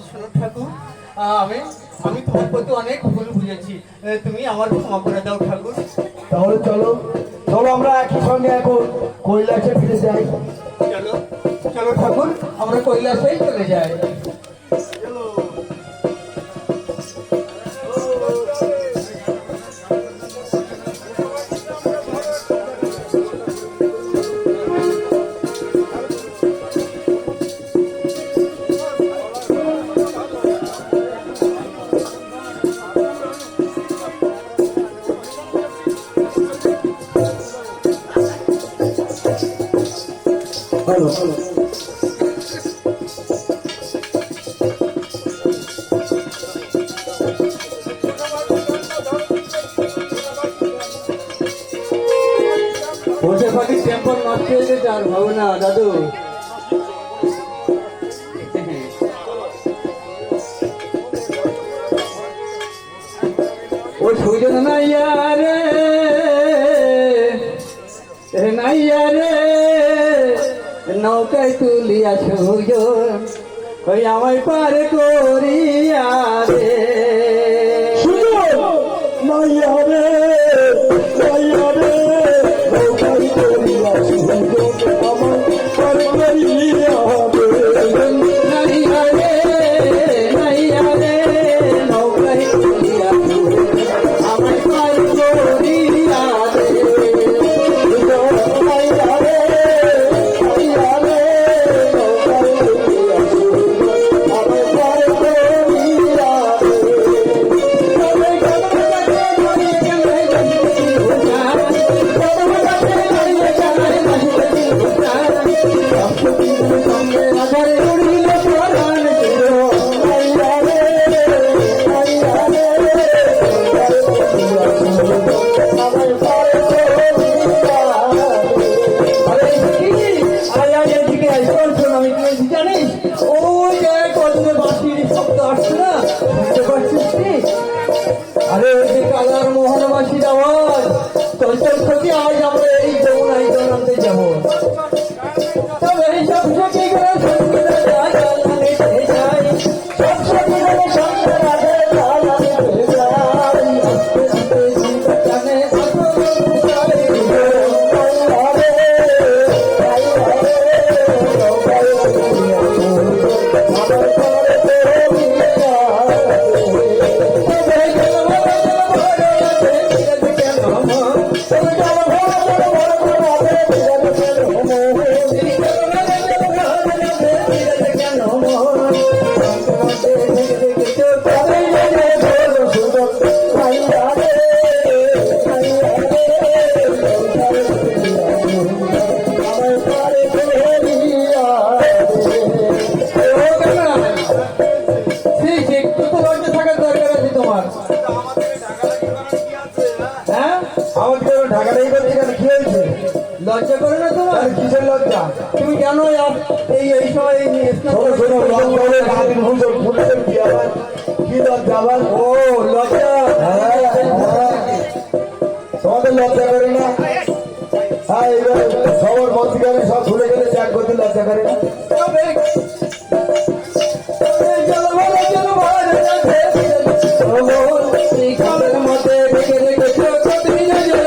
শোনো ঠাকুর, আমি আমি তোমার প্রতি অনেক ভুল বুঝেছি, তুমি আমার ক্ষমা করে দাও ঠাকুর। তাহলে চলো চলো আমরা একই সঙ্গে এখন কৈলাসে ফিরে যাই। চলো চলো ঠাকুর, আমরা কৈলাসেই চলে যাই। চলো চলো বসে পাখি টেম্পল নষ্ট হয়ে গেছে, আর ভাবো না দাদু। ও সুজন নাইয়া রে, নাইয়া রে, নৌকায় তুলিয়া সুজন ওই আমায় পার করিয়া রে। নাইয়া রে নাইয়া রে নৌকায় করিয়া সুজন আমার পার করিয়া রে। নাইয়া রে, নাইয়া রে, নৌকায় তুলিয়া সুজন আমায় পার করিয়া রে। নাইয়া রে নাইয়া রে নৌকায় করিয়া সুজন আমার পার করিয়া আরে ওই যে কালার মোহনবাসীর আওয়াজ, চলচল থেকে আজ আমরা এই যমুনায় জনাতে যাবো। তবে এই সব সখী করে সঙ্গীরা যায়, আল্লাহ নিতে যায়, সব সখী করে সঙ্গীরা যায়, আল্লাহ নিতে যায়। আস্তে আস্তে জীবন টানে লজ্জা করে না তোমার? কিসের লজ্জা? তুমি কেন এই এই সময় কি লজ্জা আবার? ও লজ্জা, তোমাদের লজ্জা করে না? হ্যাঁ, এইবার খবর মন্ত্রী সব ভুলে গেলে ত্যাগ করতে লজ্জা করে না? মধ্যে রেখে রেখেছো তুমি নজর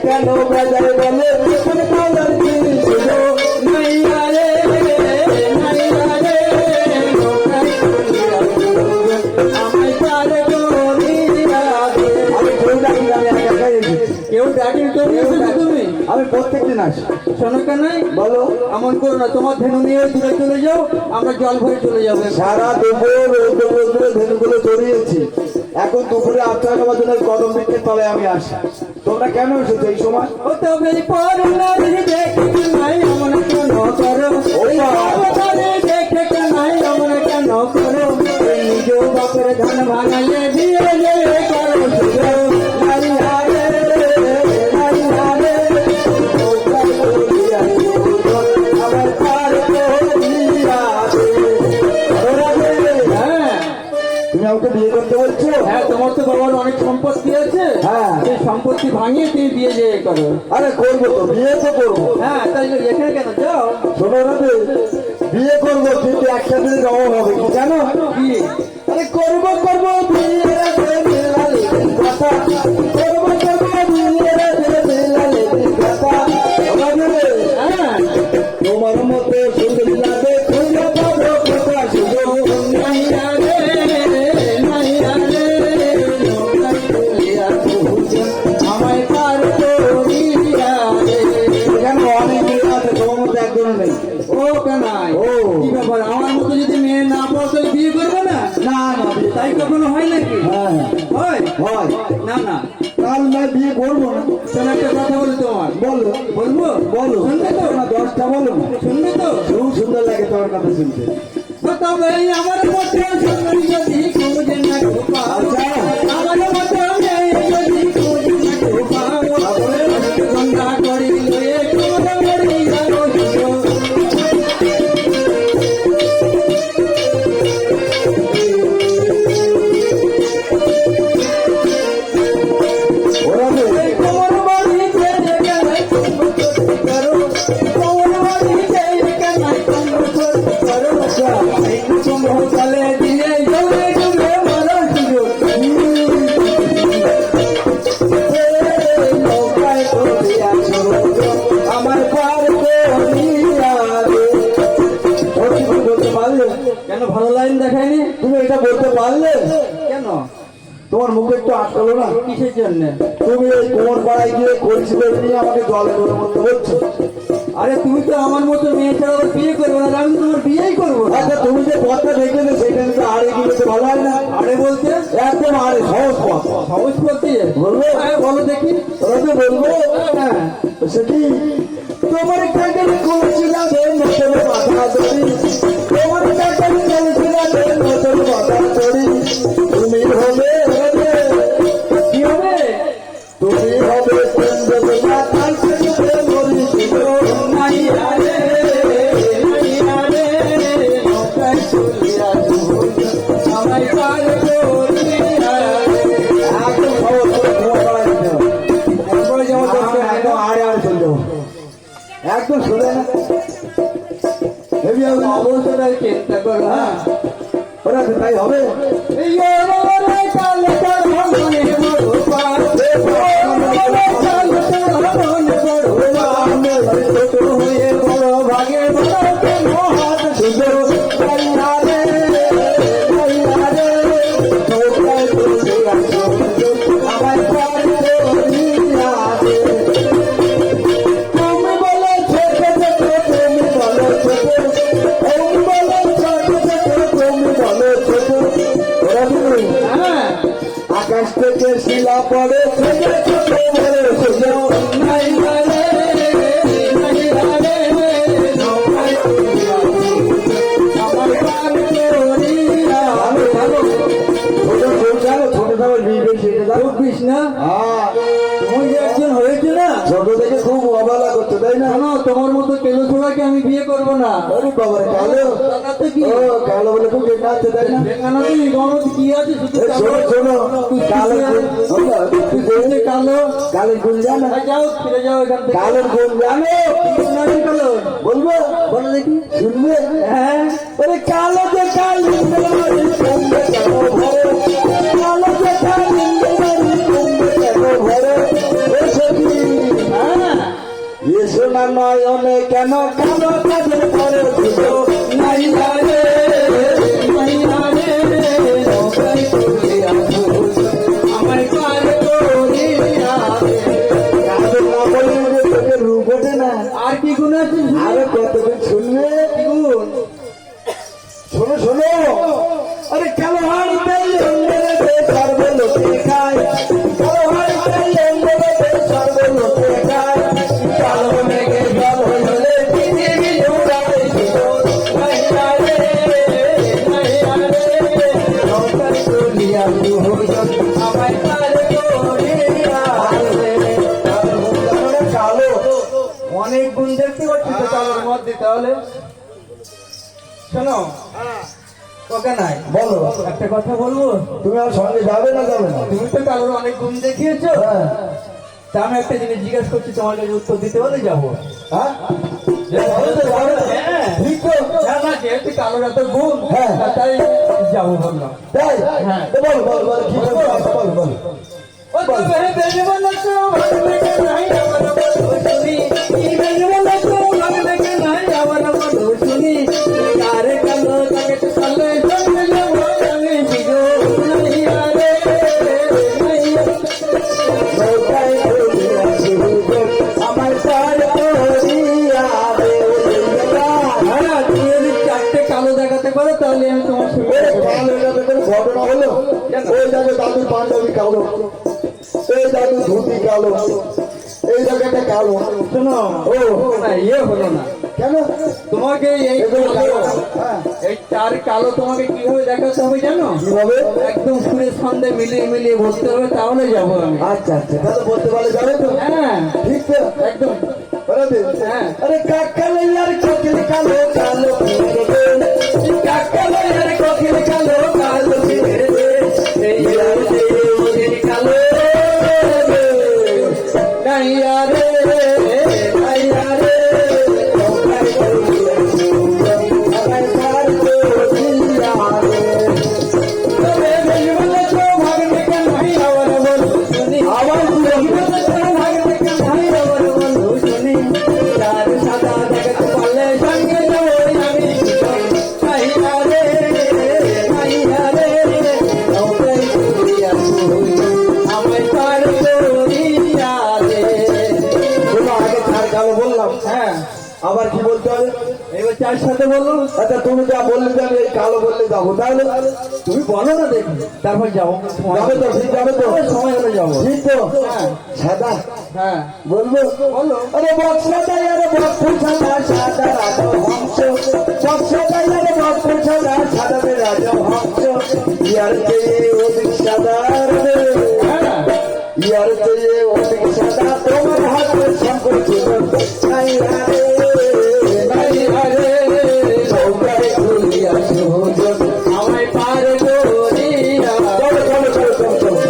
কেন বাজারে বলে কেউ ডাকি তুমি? আমি প্রত্যেকদিন আসি। শোনো কেন বলো। এমন করো না, তোমার ধেনু নিয়ে দূরে চলে যাও, আমরা জল ভরে চলে যাবো। সারা দুপুর ধেনুগুলো জড়িয়েছি, এখন দুপুরে আটটা খাবার জন্য কদম বৃক্ষের তলায় আমি আসি। তোমরা কেন এসেছো এই সময়? ও তবে পরনারী দেখে নাই এমন কেন করো, ওই পরনারী দেখে নাই এমন কেন করো, নিজ বাপের ধান ভাঙালে দিয়ে যে করো শুধু। নারী হারে নারী হারে আমার পার করিয়া দে। হ্যাঁ তুমি আমাকে বিয়ে করতে বলছো? হ্যাঁ, তোমার তো বাবার অনেক সম্পত্তি আছে, হ্যাঁ। সেই সম্পত্তি ভাঙিয়ে তুমি বিয়ে যে করো। আরে করবো তো, বিয়ে তো করবো। হ্যাঁ, তাই এখানে কেন যাও? শোনো রাতে, বিয়ে করবো কিন্তু একটা দিন জমা হবে কি জানো? কি? আরে করবো করবো বিয়ে রাতে মিলালে কথা, করবো করবো বিয়ে রাতে মিলালে কথা। হ্যাঁ, তোমার মতো সুন্দরী লাগে খুঁজে পাবো কথা শুধু। নাই রে, নাই রে, নৌকায় তুলিয়া তুলছে, আমায় পার করিয়া দে। এখানে অনেক মেয়ে আছে, তোমার মতো একজন নেই। ও কানাই, ও। কি ব্যাপার? আমার মতো যদি মেয়ে না পাও তাহলে বিয়ে করবে না? না না, তাই কখনো হয় নাকি? হ্যাঁ হয়? হয়। না না, কাল না বিয়ে করবো না। তাহলে একটা কথা বলি তোমার। বলো বলবো? বলো, শুনবে তো? না 10টা বলো না। শুনবে তো? খুব সুন্দর লাগে তোমার কথা শুনতে। তবে আমার মতো সুন্দরী যদি খুঁজে না পাও, আচ্ছা। আমার মতো মেয়ে যদি খুঁজে না পাও, গঙ্গা করি লয়ে কোমর মরি যাবো শুধু। ওরা তো এই কোমর মরিতে দেখে নাই কুম্ভ করতে পারো, কোমর মরিতে দেখে নাই কুম্ভ করতে পারো। এই কুম্ভ জলে দিয়ে জলে ডুবে মরো শুধু। নৌকায় করিয়া চলো, আমার পার করিয়া দে। সত্যি করে বলতে পারলে? কেন ভালো লাইন দেখায়নি? তুমি এটা বলতে পারলে? কেন? তোমার মুখে একটু আটকালো না? কিসের জন্য? তুমি এই কোমর পাড়ায় গিয়ে কলসিতে নিয়ে আমাকে জলে ডোলে মরতে বলছো। আরে তুমি তো আমার মতো মেয়ে ছাড়া আবার বিয়ে করবে না, আমি তোমার বিয়েই করবো না। আচ্ছা, তুমি যে পথটা দেখেছো সেখানে তো আড়ে গিয়ে তো ভালো হয় না? আরে বলতে একদম আড়ে, সহজ পথ। সহজ করতে বলবো? হ্যাঁ বলো দেখি। ওরা তো বলবো হ্যাঁ, সেটি তোমার কাকারে কলসিলা দে নতুন বাধা ধরি, তোমার কাকারে কলসিলা দে নতুন বাধা ধরি। তুমি হবে কি হবে? তুমি হবে সুন্দর মাথা থেকে মরি ছিল। নাই আরে, নাই আরে, নৌকায় চলিয়া চলো, আমায় পার করিয়া দে। একদম সহজ করে তোমার পাড়ায় দিতে হবে। তারপরে যেমন করতে হয়। একদম আড়ে আড়ে চলতে হবে। একদম সোজা না, হেবি হবে না। অবস্থাটা চিন্তা করো। হ্যাঁ, ওরা তো তাই হবে। এই ওরে কালে কালো মনে বড় পার, ওরে কালে কালো মনে বড় পার, ছোট হয়ে বড় ভাগে বড় কেন হাত সুন্দর। নাই আরে, নাই আরে, নৌকায় চলিয়া চলো, আমায় পার করিয়া দে। তুমি বলো ছোট ছোট, তুমি বলো ছোট, তুমি বলো ছোট ছোট, তুমি বলো ছোট। ওরা তো হ্যাঁ, আকাশ থেকে শিলা পড়ে ছোট ছোট বড় ছোট। নাই আরে, নাই আরে, নৌকায় চলিয়া চলো, আমায় পার করিয়া ভালো দে। ভালো, ছোট ছোট জানো, ছোট থাকবে বিয়ে সেটা জানো। খুব বিষ না? হ্যাঁ, তুমি যে একজন হয়েছে না, ছোট থেকে খুব অবহেলা করতে, তাই না? জানো তোমার মতো কেলো ছোড়াকে আমি বিয়ে করবো না। আরে বাবা রে, কালো। টাকাতে কি? ও কালো বলে খুব বেকার আছে, তাই না? বেঙ্গানাতে গণত কি আছে শুধু এই শোনো শোনো, কালো তুই দেখলে কালো। কালের গুণ জানো? যাও ফিরে যাও এখান থেকে। কালের গুণ জানো? কি নাকি কালো? বলবো? বলো দেখি। শুনবে? হ্যাঁ, ওরে কালো যে কালি মারি কুম্ভে কেন ভরে, কালো যে কালি মারি কুম্ভে কেন ভরে। ও সখী, হ্যাঁ, এসো না নয়নে কেন কালো কাজে করে দিল। নাই আরে, নাই আরে, নৌকায় চলিয়া চলো, আমায় পার করিয়া দে। কাজে না বলে যে তোকে রূপ ওঠে না। আর কি গুণ আছে? আরে কতদিন শুনবে? কি গুণ? শোনো শোনো, আরে কালো হাড়ি তাই সর্বে কালোর মধ্যে তাহলে শোনো ওকে নাই বলো একটা কথা বলবো। তুমি আর সঙ্গে যাবে না যাবে না? তুমি তো কালোর অনেক গুণ দেখিয়েছো, হ্যাঁ তা আমি একটা জিনিস জিজ্ঞাসা করছি, তোমার কাছে উত্তর দিতে বলে যাবো। হ্যাঁ যাবে তো, যাবে তো। হ্যাঁ ঠিক তো? হ্যাঁ, না যেহেতু কালোর এত গুণ, হ্যাঁ। তাই যাবো বললাম। তাই? হ্যাঁ। তো বল বল বল কি বলবো? বল বল ও তবে বেজবনা তো ভাগলে কে নাই আমার বন্ধু শুনি, ই বেজবনা তো ভাগলে কে নাই আমার বন্ধু শুনি, यार কালো তাকে তো সালে সঙ্গে যাবো আমি বিজো নাই আরে নাই। নৌকায় চলিয়া শুরু আমার পার করিয়া রে হ্যাঁ, তুমি যদি চারটে কালো দেখাতে পারো তাহলে আমি তোমার সঙ্গে কালো যাবে কোনো ঘটনা হলো? ওই যাবে দাদুর পাঞ্জাবি কালো, এই দাদু ধুতি কালো, এই জায়গাটা কালো। শোনো, ও না ইয়ে হলো না, কেন? তোমাকে এই এগুলো কালো, হ্যাঁ এই চার কালো তোমাকে কিভাবে দেখাতে হবে জানো? কিভাবে? একদম সুরের সন্ধে মিলিয়ে মিলিয়ে বসতে হবে, তাহলে যাবো আমি। আচ্ছা আচ্ছা তাহলে বলতে পারলে যাবে তো? হ্যাঁ ঠিক তো? একদম। বলে হ্যাঁ। আরে কাকালে আর কোকিল কালো কালো কাকালো আর কোকিল কালো কালো ফিরে দে, এই আর দে ওদের কালো নাইয়া রে নাইয়া রে। আমার পার করিয়া রে তবে বেজবনা তো ভাগলে কে নাই আমার বন্ধু শুনি, আবার বেজবনা তো ভাগলে কে নাই আমার বন্ধু শুনি, তার সাদা দেখাতে পারলে সঙ্গে যাবো আমি নাইয়া রে নাইয়া রে। নৌকায় চলিয়া শুরু আমায় পার করিয়া রে। শোনো, আগে চার কালো বললাম, হ্যাঁ আবার কি বলতে হবে? এবার চার সাথে বললো, আচ্ছা তুমি যা বললে যে আমি এই কালো বললে যাবো, তাহলে তুমি বলো না দেখি, তারপর যাবো। যাবে তো? ঠিক যাবে তো? সময় হলে যাবো। ঠিক তো? হ্যাঁ সাদা হ্যাঁ বলবো? বলো। আরে বক্সাদাই আরে বক্সু সাদা সাদা রাজা হংস, বক্সাদাই আরে বক্সু সাদা সাদা রে রাজা হংস, ইয়ার চেয়ে অধিক সাদা রে, হ্যাঁ ইয়ার চেয়ে অধিক সাদা তোমার হাতে সম্পর্ক নাই রে নাইয়া রে নৌকায় চলিয়া সুযোগ। আমায় পার করিয়া। চলো চলো চলো চলো চলো।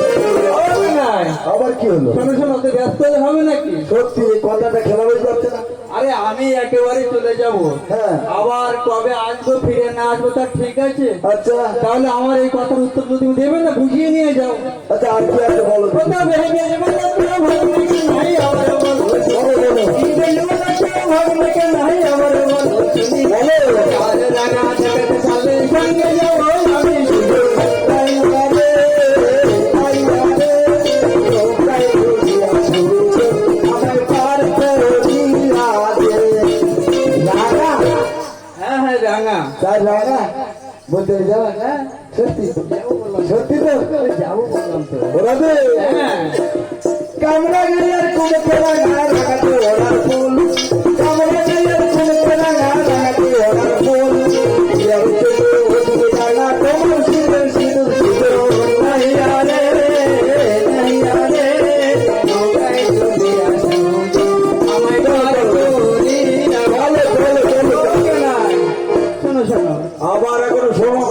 হবে নাই। আবার কি হলো? শোনো শোনো, তো ব্যস্ত হলে হবে নাকি? সত্যি এই কথাটা খেলা হয়ে যাচ্ছে না? আরে আমি একেবারে চলে যাব, হ্যাঁ আবার কবে আসবো ফিরে না আসবো তার ঠিক আছে। আচ্ছা তাহলে আমার এই কথার উত্তর তো তুমি দেবে না, বুঝিয়ে নিয়ে যাও। আচ্ছা আর কি আছে বলো? কথা ভেবে বেজবনা তো ভাগলে কে নাই আমার বন্ধু শুনি, ই বেজবনা তো ভাগলে কে নাই আমার বন্ধু শুনি, আর রাঙা দেখাতে পারলে সঙ্গে যাবো আমি শুধু নাইয়া রে নাইয়া রে। নৌকায় চলিয়া সুযোগ আমার পার করিয়া দে। রাঙা হ্যাঁ হ্যাঁ রাঙা তার রাঙা বলতে যাওয়া? হ্যাঁ সত্যি সত্যি তো? যাবো বললাম তো। ওরা দে হ্যাঁ কামরা গিয়ার কুমকে রাঙা রাঙাতে ওরার ফুল, কামরা গিয়ার কুমকে রাঙা রাঙাতে ওরার ফুল, ইয়ার চেয়ে ওদিকে রাঙা তোমার সিঁদুর সিঁদুর সিঁদুর নাইয়া রে নাইয়া রে। নৌকায় চলিয়া শুরু আমায় পার করিয়া। চলো চলো চলো ওকে নাই। শোনো শোনো, আবার এখন শোনো,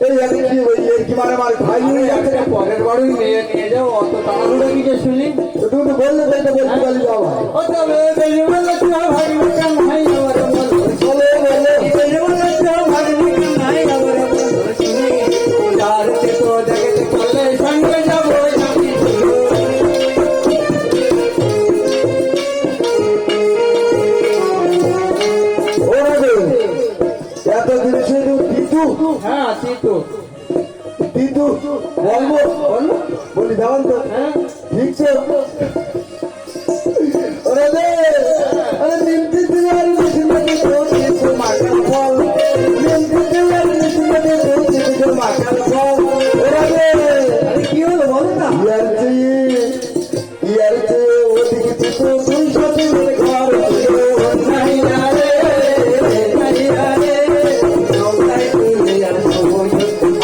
এই আমি কি ওই এর কি মানে আমার ভাই আমি নিয়ে যাচ্ছে? একটা পরের বাড়ি নিয়ে যাও, অত তাড়াহুড়ো কি যে শুনি। তুমি তো বললে তাই তো বলতে পারি বাবা। ও তবে বেজবনা তো ভাগলে কে নাই আমার বন্ধু বলে বলে ই বেজবনা তো ভাগলে কে নাই আমার বন্ধু শুনি, যার তো দেখাতে পারলে সঙ্গে যাবো আমি শুধু। ওরা দে এত জিনিস কিন্তু হ্যাঁ কিন্তু কিন্তু বলবো বলি যাবেন তো? হ্যাঁ ঠিক তো? ওরা দে আরে নিমতি দিওয়ার নিশিমতি তো কিছু মাকাল ফল, নিমতি দিওয়ার নিশিমতি তো কিছু মাকাল ফল। ওরা দে আরে কি হলো বলো না। ইয়ার চেয়ে ওদিকে তো দুই সাথে মিলে ঘর নাইয়া রে নাইয়া রে। নৌকায় চলিয়া শুরু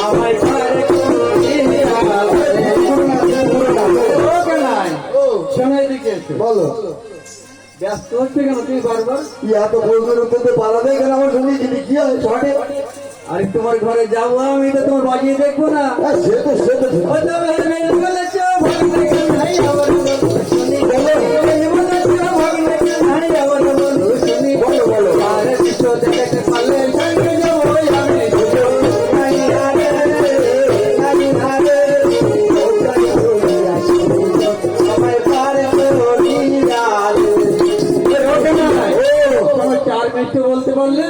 আমায় পার করিয়া রে। ওকে নাই। শোনো এদিকে এসো। বলো ব্যস্ত হচ্ছে কেন তুই বারবার? এত প্রশ্নের উত্তর তো পালাবে কেন আমার সঙ্গে যদি কি হয় শর্টে? আরে তোমার ঘরে যাবো আমি তো তোমার বাজিয়ে দেখবো না। সে তো ঠিক। ও তবে মেরে বলেছ ভাগ্নে কান্নাই আবার বলো শুনি। মেরে বলেছ ভাগ্নে কান্নাই আবার বলো শুনি। বলো বলো। আরে বিশ্ব দেখতে পারলে সঙ্গে যাবো আমি দুটো। নাই আরে নাই আরে ও কাই হই আসি আমায় পারে তোরি আরে ওটা না, তোমার চার মিনিট বলতে পারলে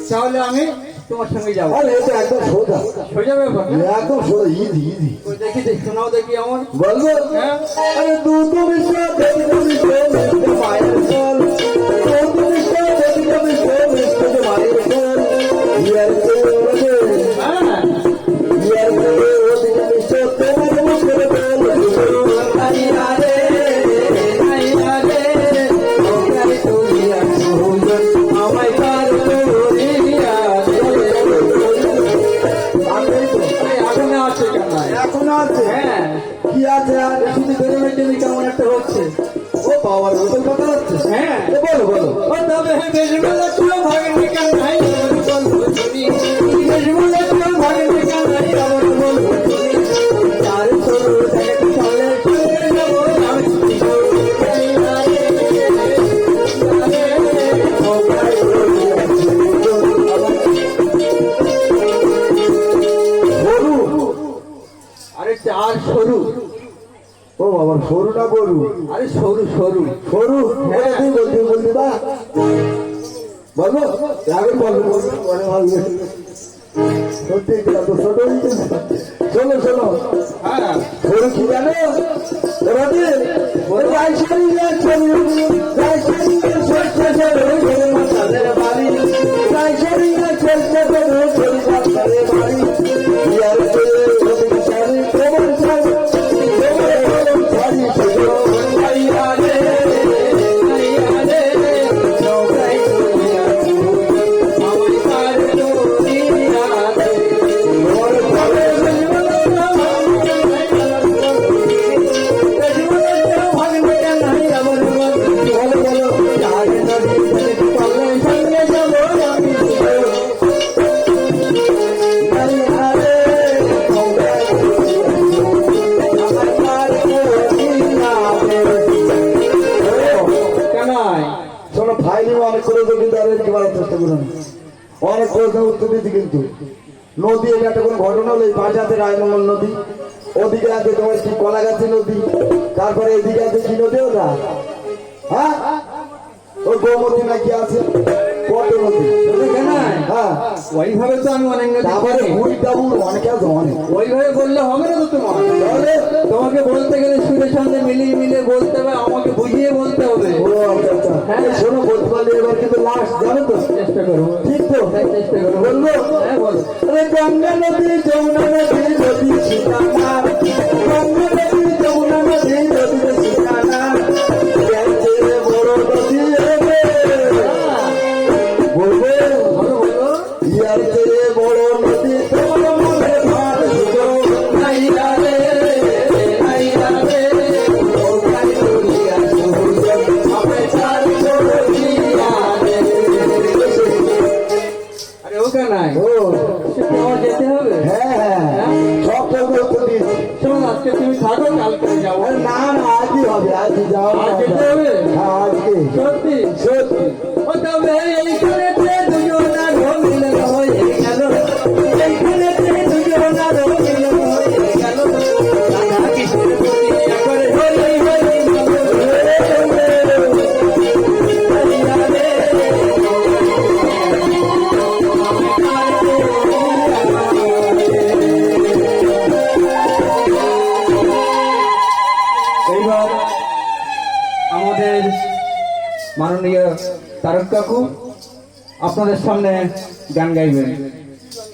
তাহলে আমি তোমার সঙ্গে যাবো। আরে এটা একদম সোজা, সোজা ব্যাপার না? একদম সোজা, ইজি ইজি। ওই দেখি দেখি শোনাও দেখি আমার। বলবো হ্যাঁ আরে দুটো বিশ্ব দেখতে বিশ্ব মিশতে মায়ের চল, দুটো বিশ্ব দেখতে বিশ্ব মিশতে মায়ের চল। ইয়ার করে হ্যাঁ ইয়ার করে ওদিকে বিশ্ব তোমার মুখের বল। আরে আরে আরে ও কাই তুই আসো আমায় পার করিয়া দে। এখন আছে কেন? এখন আছে হ্যাঁ কি আছে আর? শুধু বেরোনোর জন্য কেমন একটা হচ্ছে। ও বাবার ওদের কথা হচ্ছে। হ্যাঁ বলো বলো। ও তবে বেশবেলা তুই ভাগ্নে কান্নাই আবার বলবো শুনি। বেশবেলা তুই ভাগ্নে কান্নাই আবার বলবো শুনি। চার সরু দেখতে চলে সঙ্গে যাবো আমি দুটো। গরু, আরে চার সরু, ও বাবার সরু না গরু? আরে সরু সরু। সরু হ্যাঁ। তুই বলবি বা বলবো আগে বলবো মনে ভাববে সত্যি তো ছোট হয়েছে। শোনো শোনো হ্যাঁ সরু কি জানো? এবারে রাইসারিয়া চলু রাইসারিয়া চলছে চলু মাতাদের বাড়ি, রাইসারিয়া চলছে চলু চলু মাতাদের বাড়ি। ইয়ার করে ওদিকে সারি তোমার সারি তোমার সারি চলো আই আরে আই আরে নৌকাই তুই আসো আমায় পার করিয়া দে। তোমার ভালো ভাগ্নে কান্নাই আবার বলবো ভালো ভালো চার নদী দেখতে পারলে সঙ্গে যাবো আমি দুটো। নাই আরে তোমরা আমার পার করিয়া দে। কানাই শোনো ফাইলিং অনেক করেছো কিন্তু আর কি বলার চেষ্টা করুন, অনেক করেছে উত্তর দিতে কিন্তু নদী এটা একটা কোনো ঘটনা হলো, এই পাশে আছে রায়মঙ্গল নদী, ওদিকে আছে তোমার কি কলাগাছি নদী, তারপরে এদিকে আছে কি নদী ওটা, হ্যাঁ ওই গোমতী নাকি আছে, কত নদী, কানাই হ্যাঁ ওইভাবে তো আমি অনেক নদী তারপরে চিনি। হুড়ি টাবুর অনেক আছে অনেক। ওইভাবে বললে হবে না তো তোমার। তাহলে তোমাকে বলতে গেলে সুরের সঙ্গে মিলিয়ে মিলিয়ে বলতে হবে, আমাকে বুঝিয়ে বলতে হবে। ও আচ্ছা আচ্ছা হ্যাঁ। এই শোনো বলতে পারলে এবার কিন্তু লাস্ট জানো তো, চেষ্টা করো, ঠিক তো? চেষ্টা করো। বলবো হ্যাঁ বলো। আরে গঙ্গা নদী যমুনা নদী নদী সীতানা, গঙ্গা নদী যমুনা নদী নদী সীতানা, গেছে বড় নদী হবে বলবো বলো বলো। ইয়ার চেয়ে বড় নদী তোমার মনে ভার ছিল। আই আরে আই আরে নৌকাই তুই আসো আমায় পার করিয়া দে। আরে ও কানাই ও তোমার যেতে হবে। হ্যাঁ হ্যাঁ সব করবো উত্তর দিয়েছি। শোন আজকে তুমি থাকো, কালকে যাবো। আরে না না আজই হবে, আজই যাওয়া আজ যেতে হবে? হ্যাঁ আজকে সত্যি সত্যি। ও তবে এইখানেতে দুজনার মিলন হয়ে গেল, এইখানেতে দুজনার মিলন হয়ে গেল। রাধা কৃষ্ণের প্রতি একবার হরি হরি বলো। হরি রাধে। এইবার আমাদের মাননীয় তারক কাকু আপনাদের সামনে গান গাইবেন।